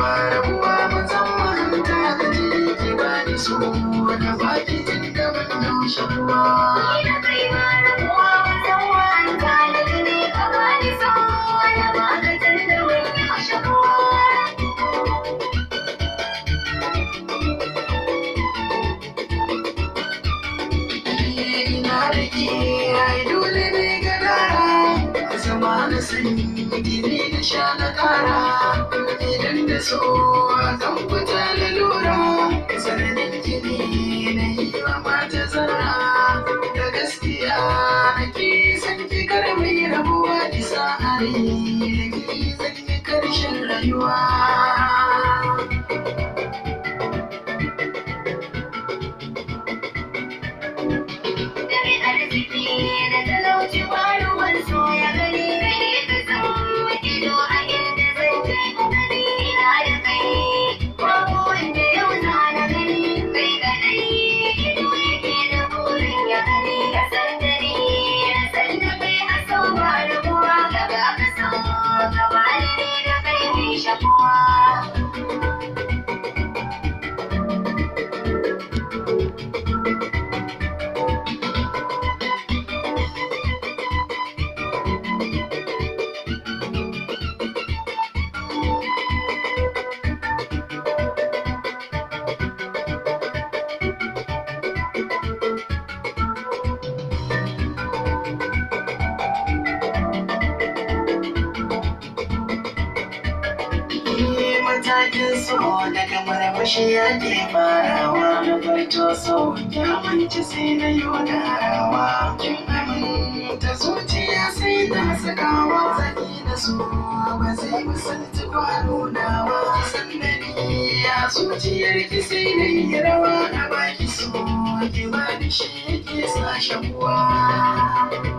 ba rabuwa musamman ta gaji ki ba ni so na baki tun da ban naushe ruwa. Ni da kai ba rabuwa musamman ta gaji ka ba ni so na baki tun da ban naushe ruwa. Ina da ke ai dole ne gadara zama na sanyi gini da sha na kara idan da so zan fita da lura sananin gini na yi wa mata zara da gaskiya nake san ki karmi rabuwa isa hari da ki zan yi karshen rayuwa. Matakin so daga marmashi yake farawa na farko so ya manci sai na yi wadarawa kin aminta zuciya sai na sakawa zaki da so ba zai misalci kwanunawa sannani a zuciyar ki sai na yi rawa na baki so ki ba da shi yake sa shakuwa.